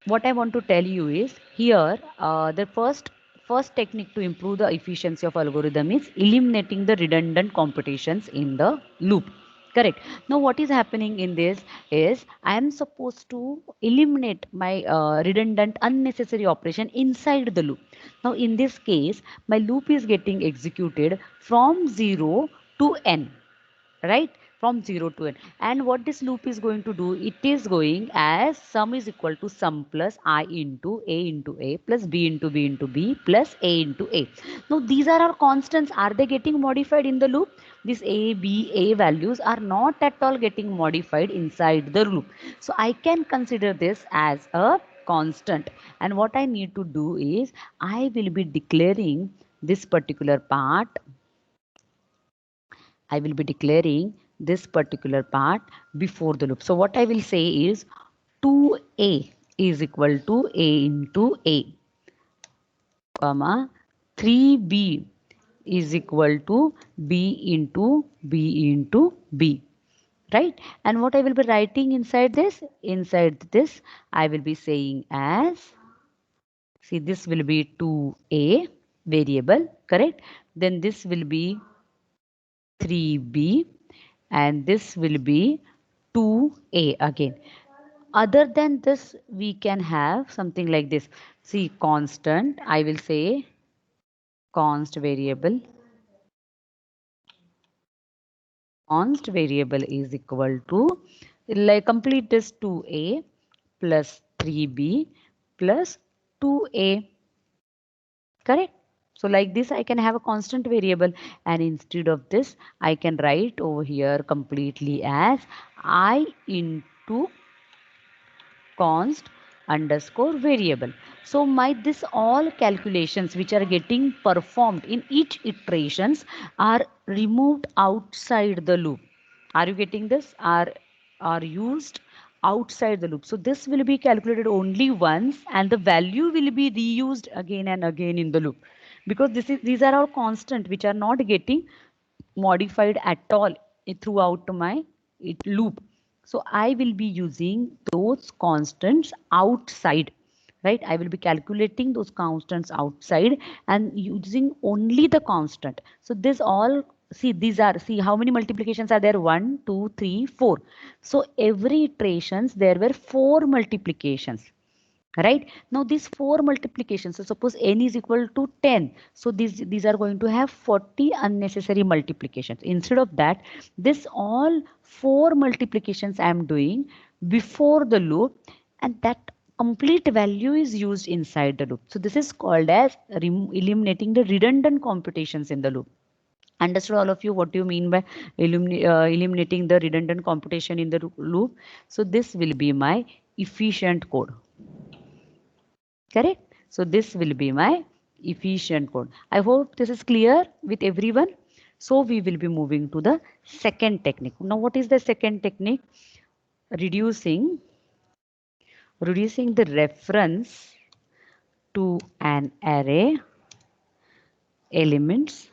what I want to tell you is here the first technique to improve the efficiency of algorithm is eliminating the redundant computations in the loop. Correct. Now what is happening in this is I am supposed to eliminate my redundant unnecessary operation inside the loop. Now in this case my loop is getting executed from 0 to n, right, from 0 to n. And what this loop is going to do, it is going as sum is equal to sum plus I into a plus b into b into b plus a into a. Now these are our constants. Are they getting modified in the loop? These a b a values are not at all getting modified inside the loop, so I can consider this as a constant. And what I need to do is I will be declaring this particular part. I will be declaring this particular part before the loop. So what I will say is 2a is equal to a into a, comma 3b is equal to b into b, right? And what I will be writing inside this? Inside this, I will be saying as, see, this will be 2a variable, correct? Then this will be 3b and this will be 2a again. Other than this, we can have something like this. See, constant, I will say const variable. Const variable is equal to, like, complete this 2a plus 3b plus 2a, correct? So like this, I can have a constant variable, and instead of this, I can write over here completely as I into const underscore variable. So my this all calculations which are getting performed in each iterations are removed outside the loop. Are you getting this? Are used outside the loop. So this will be calculated only once and the value will be reused again and again in the loop, because these are our constant which are not getting modified at all throughout my loop. So I will be using those constants outside, right? I will be calculating those constants outside and using only the constant. So this all, see, these are, see how many multiplications are there? 1, 2, 3, 4. So every iterations there were 4 multiplications, right? Now these 4 multiplications, so suppose n is equal to 10, so these are going to have 40 unnecessary multiplications. Instead of that, this all 4 multiplications I am doing before the loop, and that complete value is used inside the loop. So this is called as eliminating the redundant computations in the loop. Understood all of you what do you mean by eliminating the redundant computation in the loop? So this will be my efficient code. Correct? So this will be my efficient code. I hope this is clear with everyone. So we will be moving to the second technique. Now what is the second technique? Reducing, reducing the reference to an array elements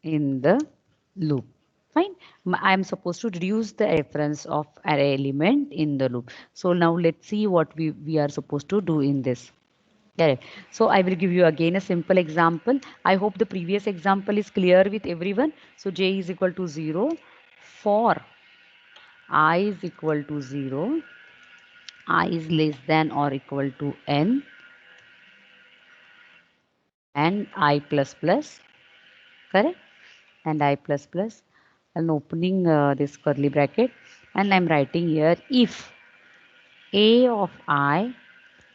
in the loop. Fine. I am supposed to reduce the reference of array element in the loop. So now let's see what we are supposed to do in this. Correct. So I will give you again a simple example. I hope the previous example is clear with everyone. So j is equal to 0 for I is equal to 0, I is less than or equal to n, and I plus plus, correct? And I plus plus. I'm opening this curly bracket and I'm writing here if a of I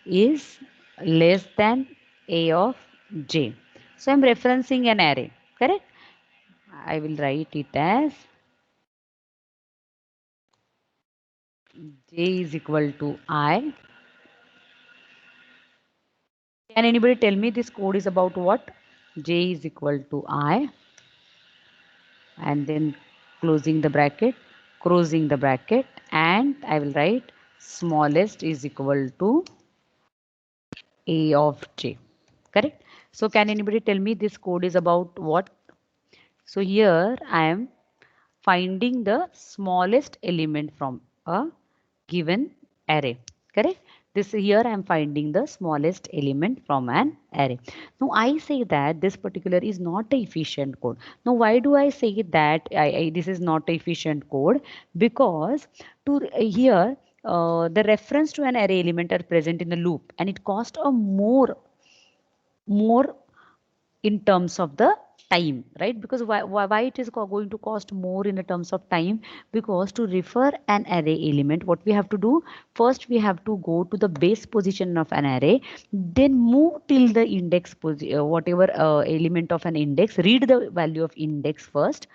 is less than a of j. So I'm referencing an array, correct? I will write it as j is equal to I. Can anybody tell me this code is about what? J is equal to I, and then closing the bracket, closing the bracket, and I will write smallest is equal to a of j. Correct? So can anybody tell me this code is about what? So here I am finding the smallest element from a given array. Correct? This here I am finding the smallest element from an array. Now I say that this particular is not a efficient code. Now why do I say that this is not a efficient code? Because to here the reference to an array element are present in the loop and it cost a more in terms of the time, right? Because why it is going to cost more in the terms of time? Because to refer an array element, what we have to do, first we have to go to the base position of an array, then move till the index whatever element of an index, read the value of index first,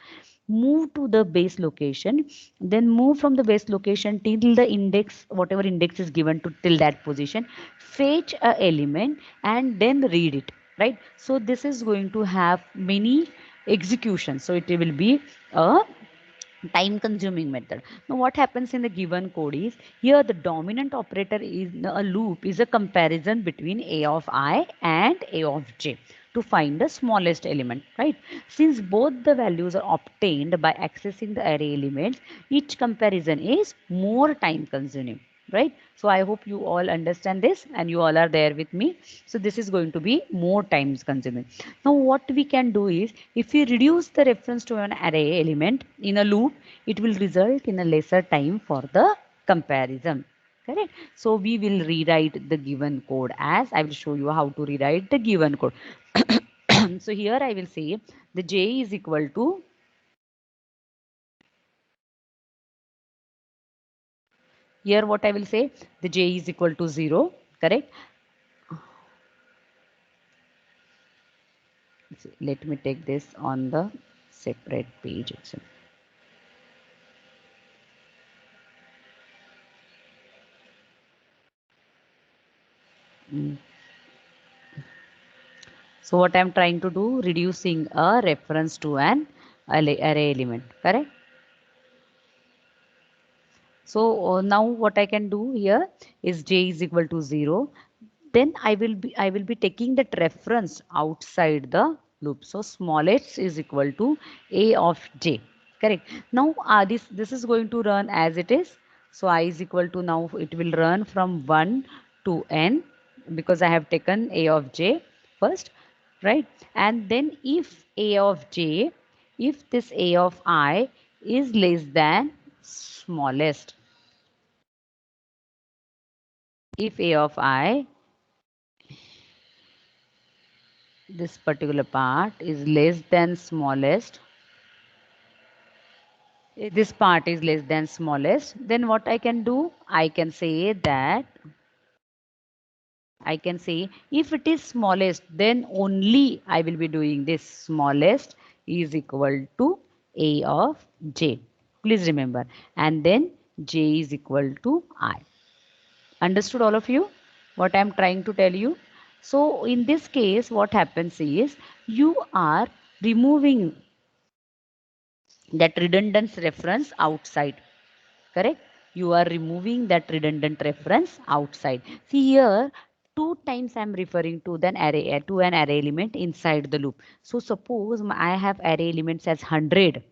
move to the base location, then move from the base location till the index, whatever index is given to till that position, fetch a element and then read it, right? So this is going to have many executions, so it will be a time consuming method. Now what happens in the given code is, here the dominant operator is a loop is a comparison between a of I and a of j to find the smallest element, right? Since both the values are obtained by accessing the array elements, each comparison is more time consuming, right? So I hope you all understand this and you all are there with me. So this is going to be more times consuming. Now what we can do is, if we reduce the reference to an array element in a loop, it will result in a lesser time for the comparison. Correct? So we will rewrite the given code as I will show you how to rewrite the given code. So here I will say the j is equal to, here what I will say, the j is equal to 0, correct? Let me take this on the separate page itself. So what I am trying to do, reducing a reference to an array element, correct? So now what I can do here is j is equal to 0. Then I will be taking that reference outside the loop. So small h is equal to a of j. Correct. Now this is going to run as it is. So I is equal to, now it will run from 1 to n because I have taken a of j first, right? And then if a of j, if this a of I is less than smallest, if a of I, this particular part is less than smallest, this part is less than smallest, then what I can do, I can say that, I can say if it is smallest, then only I will be doing this smallest is equal to a of j. Please remember. And then j is equal to I. Understood all of you what I am trying to tell you? So in this case, what happens is, you are removing that redundant reference outside. Correct? You are removing that redundant reference outside. See here, two times I am referring to an array, to an array element inside the loop. So suppose I have array elements as 100.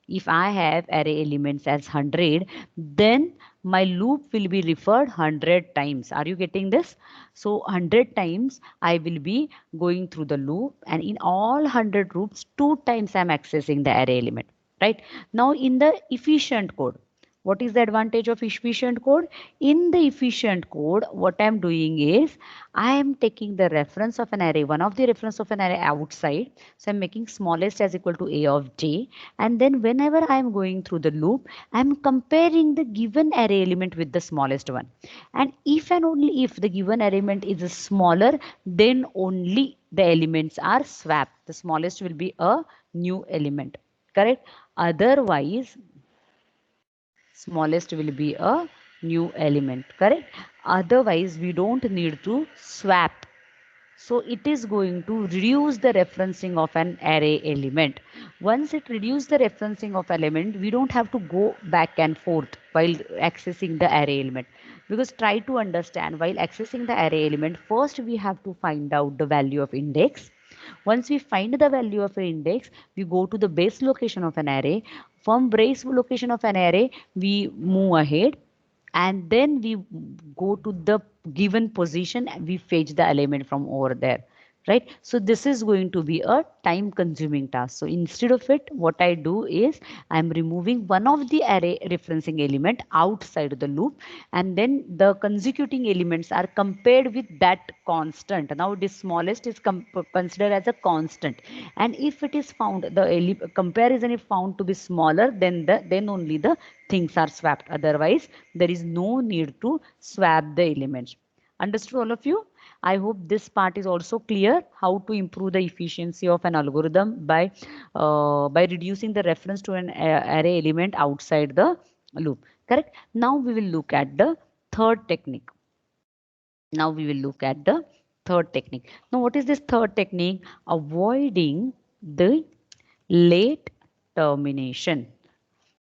If I have array elements as 100, then my loop will be referred 100 times. Are you getting this? So 100 times I will be going through the loop, and in all 100 loops, two times I am accessing the array element. Right? Now in the efficient code, what is the advantage of efficient code? In the efficient code, what I am doing is, I am taking the reference of an array, one of the reference of an array outside. So I'm making smallest as equal to a of j. And then whenever I am going through the loop, I am comparing the given array element with the smallest one. And if and only if the given element is smaller, then only the elements are swapped. The smallest will be a new element. Correct? Otherwise, smallest will be a new element, correct? Otherwise we don't need to swap. So it is going to reduce the referencing of an array element. Once it reduces the referencing of element, we don't have to go back and forth while accessing the array element. Because try to understand, while accessing the array element, first we have to find out the value of index. Once we find the value of an index, we go to the base location of an array. From base location of an array, we move ahead, and then we go to the given position and we fetch the element from over there, right? So this is going to be a time consuming task. So instead of it, what I do is I'm removing one of the array referencing element outside the loop, and then the consecuting elements are compared with that constant. Now this smallest is considered as a constant, and if it is found, the comparison is found to be smaller, then only the things are swapped. Otherwise there is no need to swap the elements. Understood, all of you? I hope this part is also clear, how to improve the efficiency of an algorithm by reducing the reference to an array element outside the loop. Correct? Now we will look at the third technique. Now we will look at the third technique. Now what is this third technique? Avoiding the late termination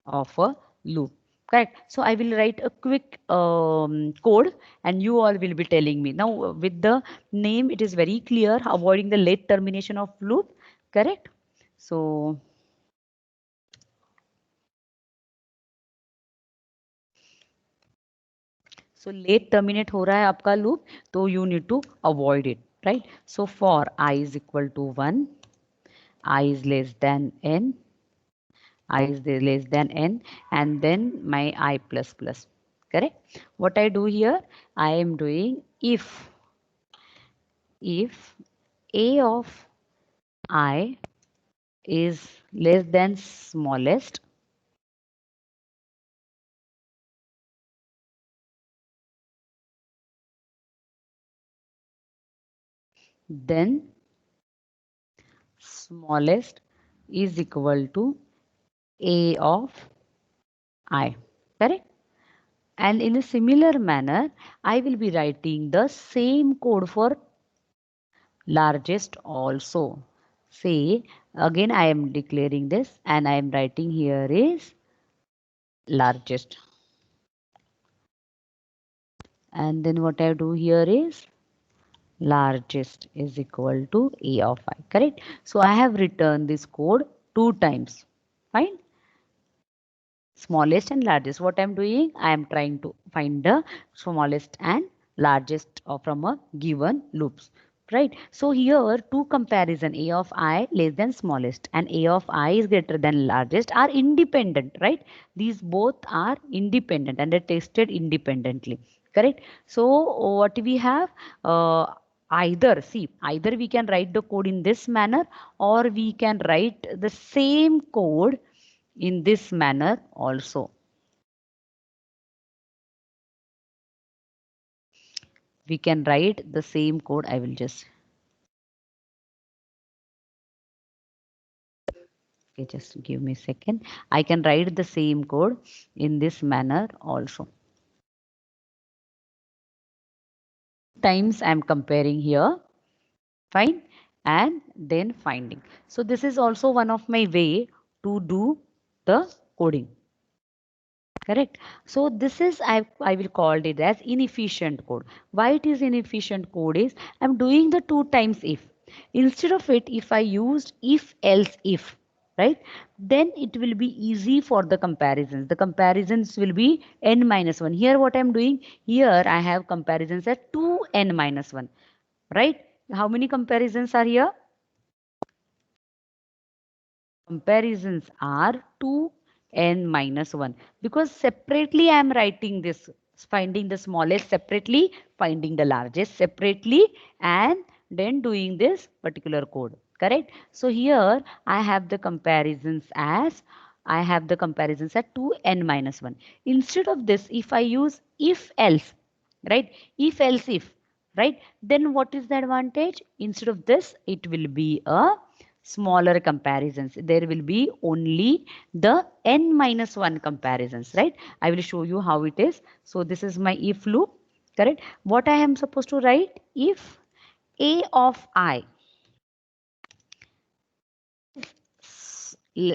of a loop. Correct. So I will write a quick code and you all will be telling me. Now with the name it is very clear, avoiding the late termination of loop. Correct. So late terminate हो रहा है आपका loop, तो you need to avoid it, right? So for I is equal to 1, I is less than n, I is less than n, and then my I plus plus. Correct? What I do here, I am doing if a of I is less than smallest, then smallest is equal to a of I. Correct? And in a similar manner, I will be writing the same code for largest also. Say, again I am declaring this and I am writing here is largest. And then what I do here is largest is equal to a of I. Correct? So I have returned this code 2 times. Fine? Smallest and largest. What I'm doing, I am trying to find the smallest and largest from a given loops, right? So here two comparison, a of I less than smallest and a of I is greater than largest are independent, right? These both are independent and they tested independently, correct? So what we have, either we can write the code in this manner or we can write the same code in this manner also. We can write the same code. I will just, okay, just give me a second. I can write the same code in this manner also. Times I'm comparing here, fine, and then finding. So this is also one of my way to do the coding. Correct. So this is, I will call it as inefficient code. Why it is inefficient code is I'm doing the 2 times if. Instead of it, if I used if else if, right, then it will be easy for the comparisons. The comparisons will be n minus 1. Here what I'm doing, here I have comparisons at 2n minus 1, right? How many comparisons are here? Comparisons are 2n minus 1 because separately I am writing this, finding the smallest separately, finding the largest separately, and then doing this particular code, correct? So here I have the comparisons as at 2n minus 1. Instead of this, if I use if else, right, if else if, right, then what is the advantage? Instead of this, it will be a smaller comparisons. There will be only the n minus 1 comparisons, right? I will show you how it is. So this is my if loop, correct? What I am supposed to write? If a of I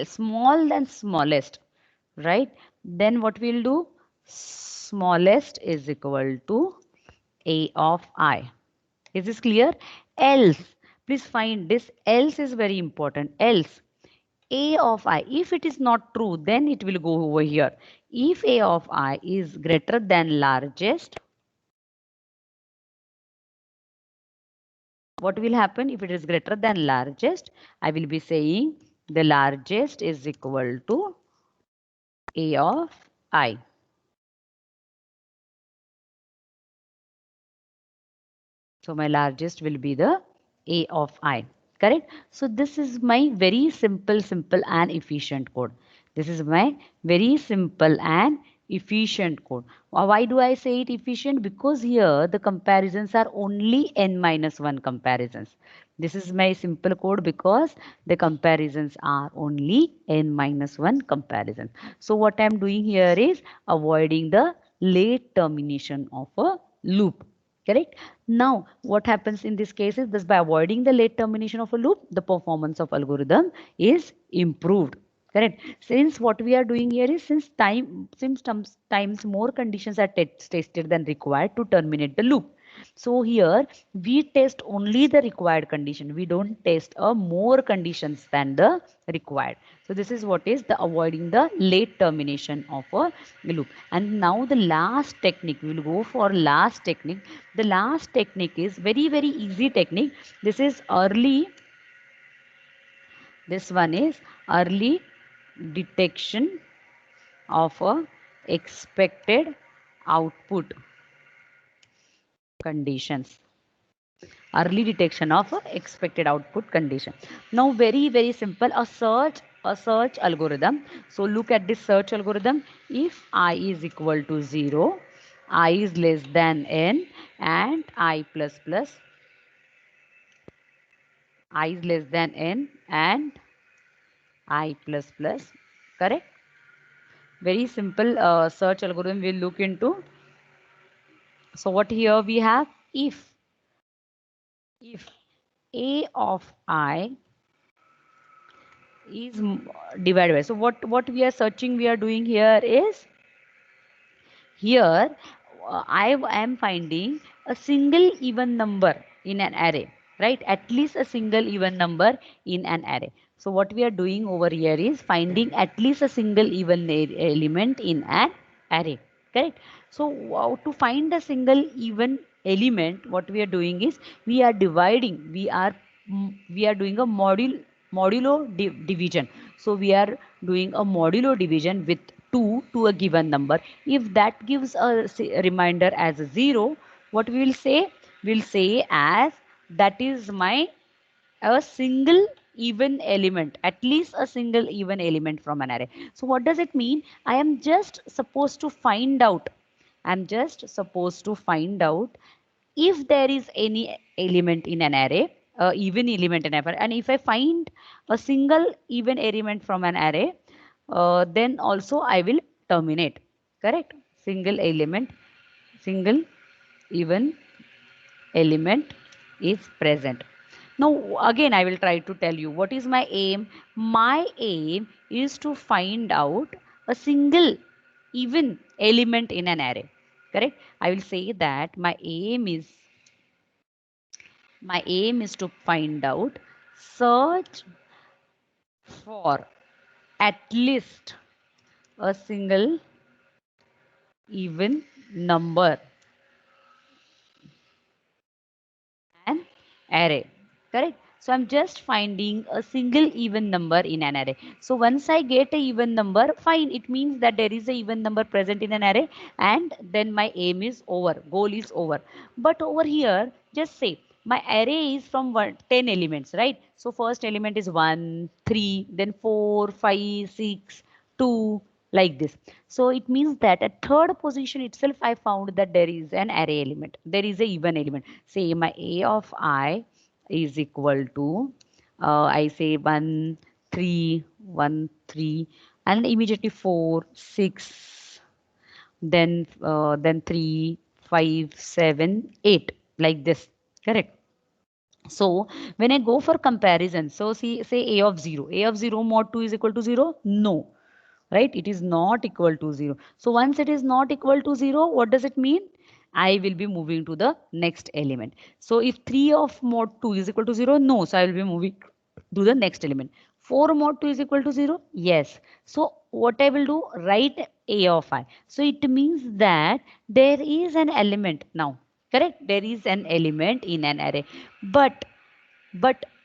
small than smallest, right? Then what we'll do? Smallest is equal to a of I. Is this clear? Else, Please find this. Else is very important. Else a of I, if it is not true, then it will go over here. If a of I is greater than largest, what will happen? If it is greater than largest, I will be saying the largest is equal to a of I. So my largest will be the a of I. Correct? So this is my very simple and efficient code. This is my very simple and efficient code. Why do I say it efficient? Because here the comparisons are only n minus 1 comparisons. This is my simple code because the comparisons are only n minus 1 comparison. So what I am doing here is avoiding the late termination of a loop. Correct? Now, what happens in this case is this: by avoiding the late termination of a loop, the performance of algorithm is improved. Correct? Since what we are doing here is since times more conditions are tested than required to terminate the loop. So here we test only the required condition. We don't test more conditions than the required. So this is what is the avoiding the late termination of a loop. And now the last technique, we will go for last technique. The last technique is very easy technique. This is early. This one is early detection of a expected output conditions. Early detection of expected output condition. Now very simple, a search algorithm. So look at this search algorithm. If I is equal to 0, I is less than n, and I plus plus, I is less than n and I plus plus. Correct? Very simple search algorithm we'll look into. So what here we have, if a of I is divided by, so what we are searching, we are doing here is, here I am finding a single even number in an array, right? At least a single even number in an array. So what we are doing over here is finding at least a single even element in an array. Correct? So to find a single even element, what we are doing is we are dividing, we are doing a modulo division. So we are doing a modulo division with 2 to a given number. If that gives a reminder as a 0, what we will say? We'll say as that is my a single even element, at least a single even element from an array. So what does it mean? I am just supposed to find out. I'm just supposed to find out if there is any element in an array, even element in an array, and if I find a single even element from an array, then also I will terminate. Correct? Single even element is present. Now again I will try to tell you what is my aim. My aim is to find out a single even element in an array. Correct? I will say that my aim is to find out, search for at least a single even number an array. Correct? So I'm just finding a single even number in an array. So once I get a even number, fine, it means that there is a even number present in an array, and then my aim is over, goal is over. But over here, just say my array is from 10 elements, right? So first element is 1, 3, then 4, 5, 6, 2, like this. So it means that at third position itself, I found that there is an array element. There is a even element. Say my a of I is equal to, I say 1, 3, 1, 3, and immediately 4, 6, then 3, 5, 7, 8, like this. Correct? So when I go for comparison, so see, say a of 0 mod 2 is equal to 0? No, right? It is not equal to 0. So once it is not equal to 0, what does it mean? I will be moving to the next element. So if 3 of mod 2 is equal to 0, no. So I will be moving to the next element. 4 mod 2 is equal to 0, yes. So what I will do, write a of I. So it means that there is an element now, correct? There is an element in an array. But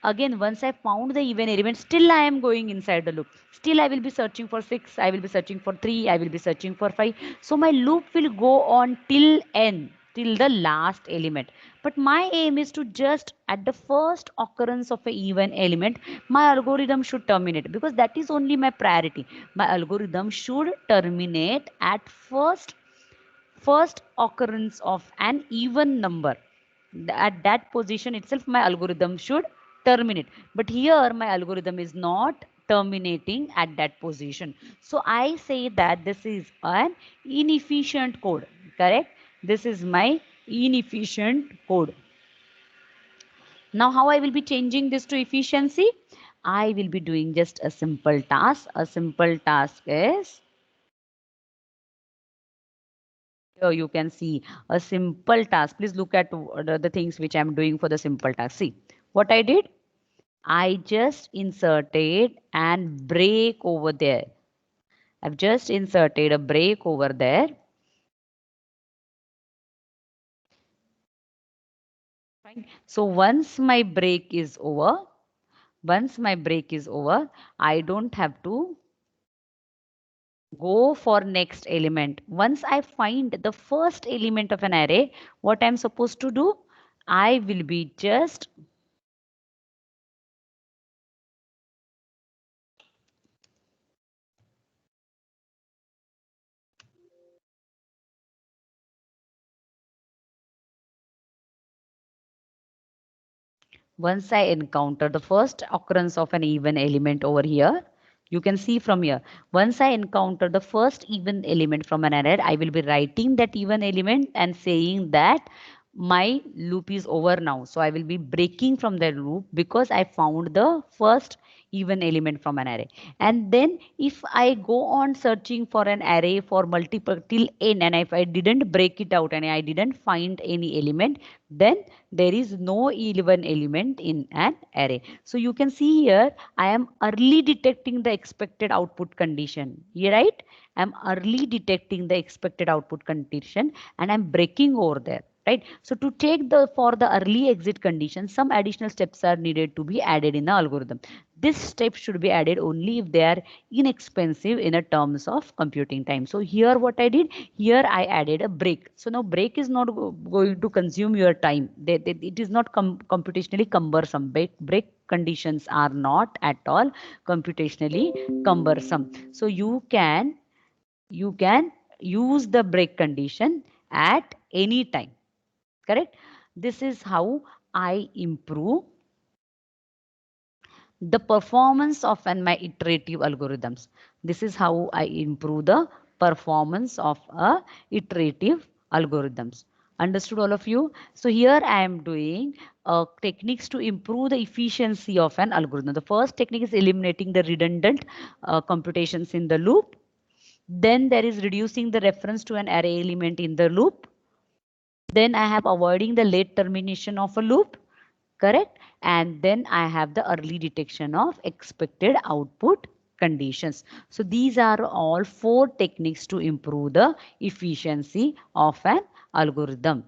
again, once I found the even element, still I am going inside the loop. Still I will be searching for 6, I will be searching for 3, I will be searching for 5. So my loop will go on till n, till the last element. But my aim is to just at the first occurrence of a even element, my algorithm should terminate, because that is only my priority. My algorithm should terminate at first occurrence of an even number. At that position itself, my algorithm should terminate. But here, my algorithm is not terminating at that position. So I say that this is an inefficient code, correct? This is my inefficient code. Now, how I will be changing this to efficiency? I will be doing just a simple task. A simple task is, here you can see a simple task. Please look at the things which I'm doing for the simple task. See what I did. I just inserted and break over there. I've just inserted a break over there. Fine. So once my break is over, I don't have to go for next element. Once I find the first element of an array, what I'm supposed to do? I will be just once I encounter the first occurrence of an even element over here, you can see from here, once I encounter the first even element from an array, I will be writing that even element and saying that my loop is over now. So I will be breaking from the loop because I found the first even element from an array. And then if I go on searching for an array for multiple till n, and if I didn't break it out and I didn't find any element, then there is no even element in an array. So you can see here, I am early detecting the expected output condition. You right? I'm early detecting the expected output condition and I'm breaking over there. Right. So to take the for the early exit condition, some additional steps are needed to be added in the algorithm. This step should be added only if they are inexpensive in a terms of computing time. So here what I did, here I added a break. So now break is not going to consume your time. It is not computationally cumbersome. Break conditions are not at all computationally cumbersome. So you can use the break condition at any time. Correct? This is how I improve the performance of my iterative algorithms. This is how I improve the performance of a iterative algorithms. Understood all of you? So here I am doing techniques to improve the efficiency of an algorithm. The first technique is eliminating the redundant computations in the loop. Then there is reducing the reference to an array element in the loop. Then I have avoiding the late termination of a loop, correct? And then I have the early detection of expected output conditions. So these are all 4 techniques to improve the efficiency of an algorithm.